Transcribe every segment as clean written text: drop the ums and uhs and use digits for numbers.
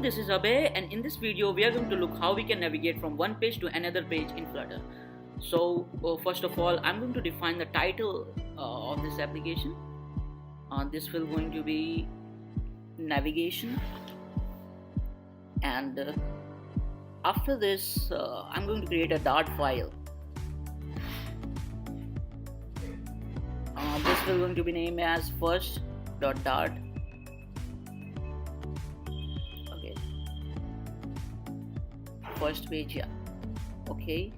everyone, this is Abhay, and in this video we are going to look how we can navigate from one page to another page in Flutter. So first of all, I'm going to define the title of this application. This will going to be navigation, and after this I'm going to create a dart file. This will going to be named as first.dart. First page, yeah, okay.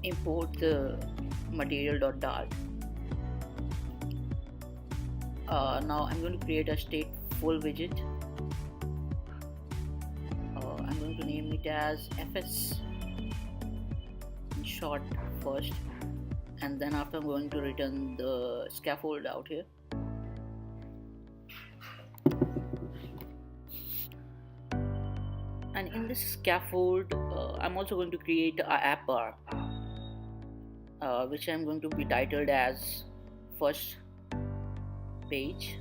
Import the material.dart. Now I'm going to create a stateful widget. I'm going to name it as FS in short first, and then after I'm going to return the scaffold out here. And in this scaffold, I'm also going to create a app bar, which I'm going to be titled as first page.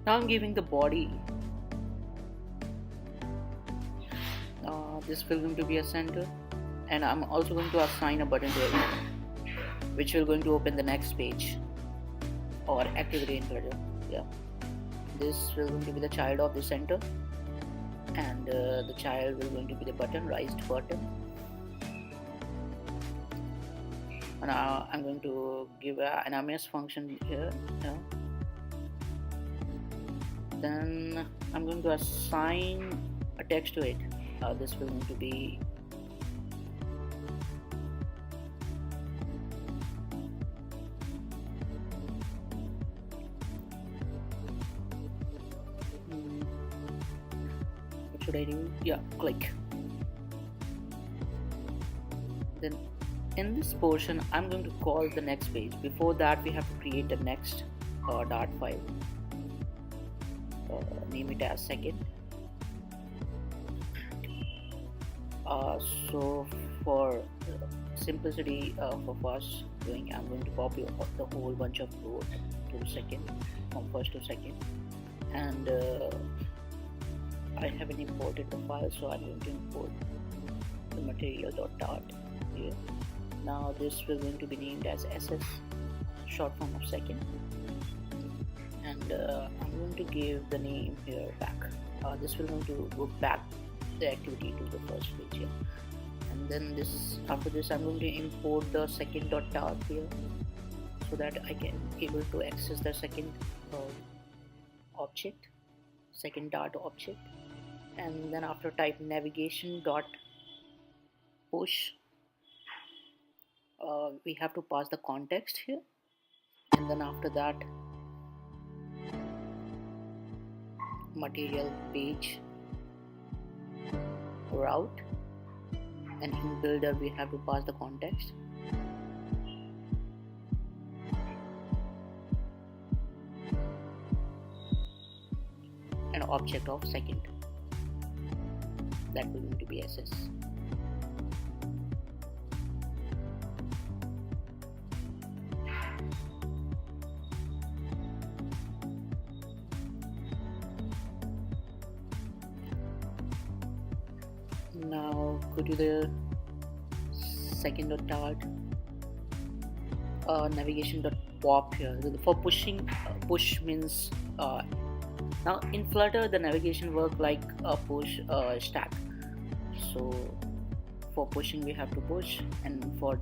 Now I'm giving the body. This will going to be a center, and I'm also going to assign a button to it, which will going to open the next page or activity in Flutter. Yeah, this will going to be the child of the center, and the child will going to be the button, raised button. Now I'm going to give an MS function here. Yeah. Then I'm going to assign a text to it. This will going to be what should I do? Yeah, click. Then in this portion I'm going to call the next page. Before that we have to create the next dart file. Name it as second. So for simplicity, for fast doing, I'm going to copy the whole bunch of code to second, from first to second, and I haven't imported the file, so I'm going to import the material.dart here. Now this will going to be named as SS, short form of second, and I'm going to give the name here back. This will going to go back the activity to the first page here. And then after this I'm going to import the second.dart here, so that I can able to access the second object, second dart object. And then after type navigation dot push, we have to pass the context here, and then after that material page route, and in builder we have to pass the context. An object of second, that will going to be SS. Now go to the second.dart, navigation.pop here. For pushing, push means now in Flutter the navigation work like a push stack. So for pushing we have to push, and for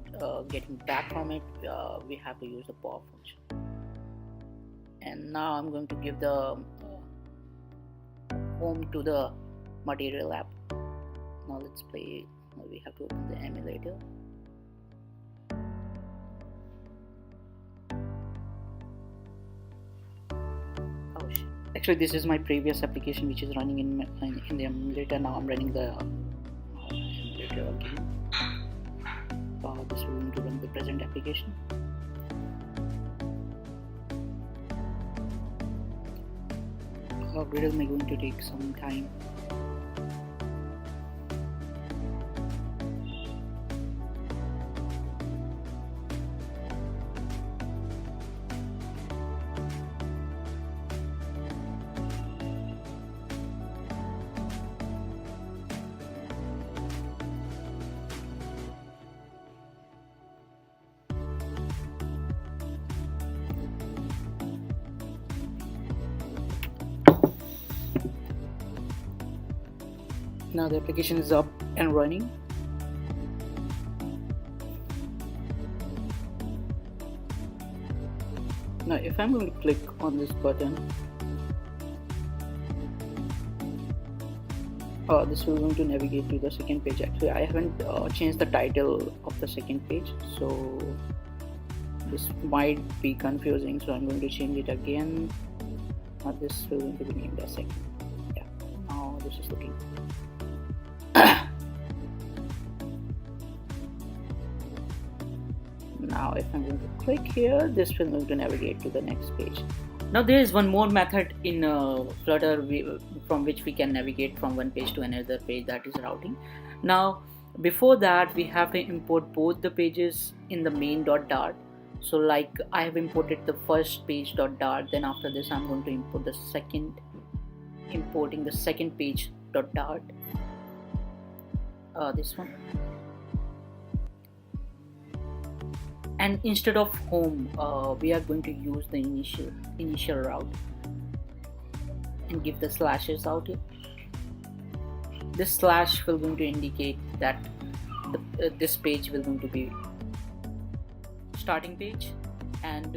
getting back from it we have to use the pop function. And now I'm going to give the home to the material app. Now let's play. Now we have to open the emulator. Oh shit. Actually this is my previous application which is running in the emulator. Now I'm running the emulator again. This will going to run the present application. Gradle may going to take some time. Now the application is up and running. Now if I'm going to click on this button, this will going to navigate to the second page. Actually I haven't changed the title of the second page, so this might be confusing, so I'm going to change it again. Now this will going to be named as second. Yeah, now this is looking now if I'm going to click here, this will going to navigate to the next page. Now there is one more method in Flutter from which we can navigate from one page to another page, that is routing. Now before that we have to import both the pages in the main.dart. So like I have imported the first page.dart, then after this I'm going to import the importing the second page.dart, this one. And instead of home, we are going to use the initial route and give the slashes out here. This slash will going to indicate that this page will going to be starting page, and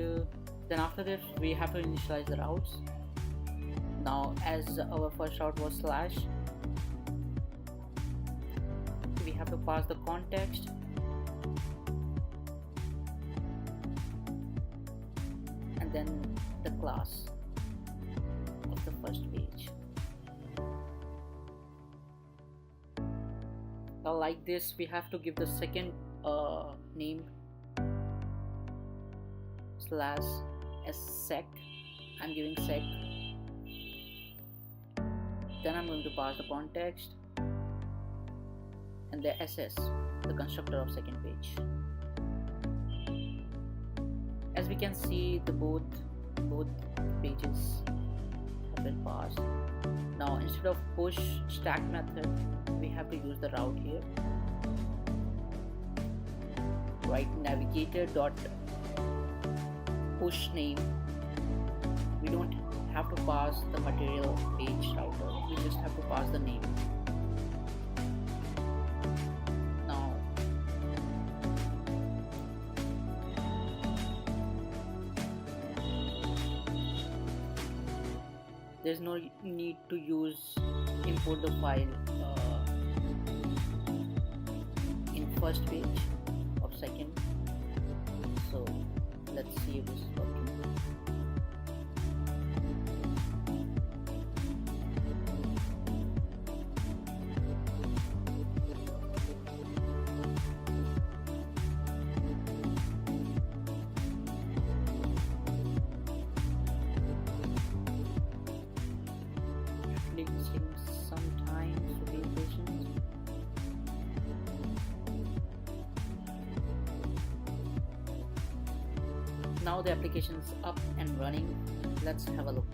then after this we have to initialize the routes. Now as our first route was slash, we have to pass the context, and then the class of the first page. Now like this we have to give the second name slash as sec. I'm giving sec, then I'm going to pass the context and the SS, the constructor of second page. As we can see, the both pages have been passed. Now instead of push stack method, we have to use the route here. Write navigator dot push name. We don't have to pass the material page router, we just have to pass the name. Now there's no need to import the file in first page of second. So let's see if this is working. Taking some time, so be patient. Now the application is up and running. Let's have a look.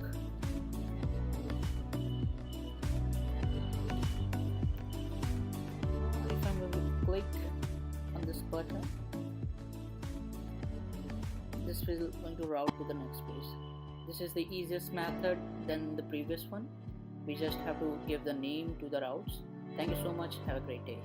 If I'm going to click on this button, this will going to route to the next page. This is the easiest method than the previous one. We just have to give the name to the routes. Thank you so much. Have a great day.